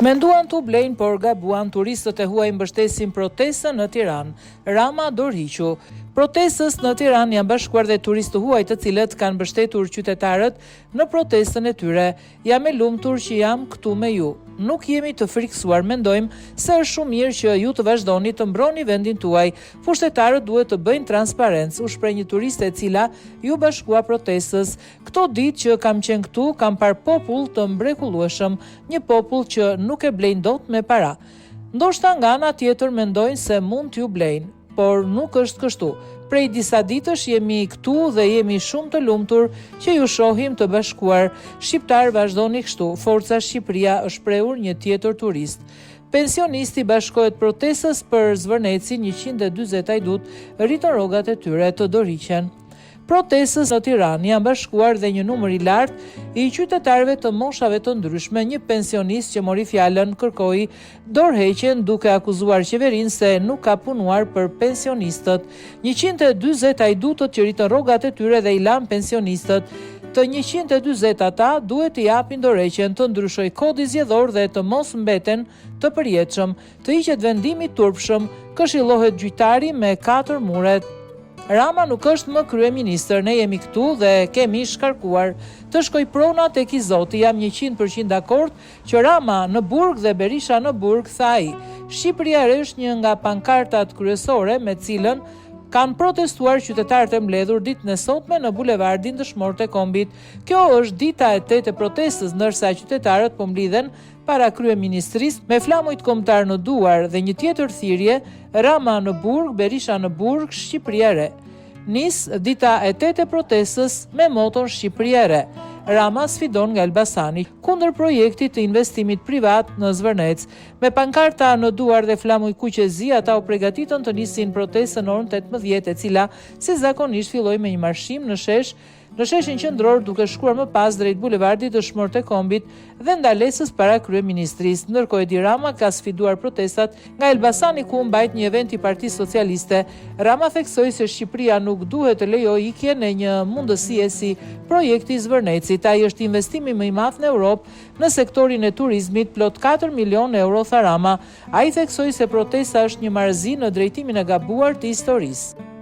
Menduan t'u blejnë, por gabuan, turistët e huaj mbështesin protestën në Tiranë. Rama dorhiqu. Protestës në Tiranë janë bashkuar dhe turistë huaj të cilët kanë mbështetur qytetarët në protestën e tyre. Jam e lumtur që jam këtu me ju. Nuk jemi të friksuar, mendojmë se është shumë mirë që ju të vazhdoni të mbroni vendin tuaj. Pushtetarët duhet të bëjnë transparencë, u shpreh një turiste e cila ju bashkua protestës. Këto ditë që kam qenë këtu, kam parë popull të mrekullueshëm, një popull që nuk e blejnë dot me para. Ndoshta nga ana tjetër mendojnë se mund t'ju blejnë, por nuk është kështu. Prej disa ditësh jemi këtu dhe jemi shumë të lumtur që ju shohim të bashkuar. Shqiptar, vazhdoni kështu. Forca Shqipëria, është shprehur një tjetër turist. Pensionisti bashkohet protestës për Zvërneci, 140 ajdut rritën rrogat e tyre të dorhiqen. Protestës në Tiranë janë bashkuar dhe një numër i lartë i qytetarëve të moshave të ndryshme. Një pensionist që mori fjalën kërkoi dorëheqjen duke akuzuar qeverinë se nuk ka punuar për pensionistët. 140 ajdutët që rritën rrogat e tyre dhe i lanë pensionistët. Të 140 ata duhet të japin dorëheqjen, të ndryshoj kodi zgjedhor dhe të mos mbeten të përjetshëm, të hiqet vendimi i turpshëm, këshillohet gjyqtari me 4 muret. Rama nuk është më kryeministër, ne jemi këtu dhe kemi shkarkuar të shkoj prona tek i Zoti. Jam 100% dakord që Rama në burg dhe Berisha në burg, tha ai. Shqipëria është një nga pankartat kryesore me cilën kanë protestuar qytetarët e mbledhur ditën e sotme në bulevardin Dëshmorët e Kombit. Kjo është dita e 8 e protestës, ndërsa qytetarët po mblidhen para kryeministrisë me flamujt kombëtar në duar dhe një tjetër thirrje: Rama në burg, Berisha në burg, Shqipëria e re. Nis dita e 8 e protestës me moton Shqipëria e re. Rama sfidon nga Elbasani kundër projektit të investimit privat në Zvërnec. Me pankarta në duar dhe flamuj kuqezi, ata u përgatitën të nisin protestën orën 18, e cila si zakonisht filloi me një marshim në sheshin qendror, duke shkuar më pas drejt bulevardit Dëshmorët e Kombit dhe ndalesës para kryeministrisë. Ndërkohë Edi Rama ka sfiduar protestat nga Elbasani, ku mbajt një event i Partisë Socialiste. Rama theksoi se Shqipëria nuk duhet të lejojë ikjen e një mundësie si projekti i Zvërnecit. Ai është investimi më i madh në Europë në sektorin e turizmit, plot 4 milion euro, tha Rama. Ai theksoi se protesta është një marrëzi në drejtimin e gabuar të historisë.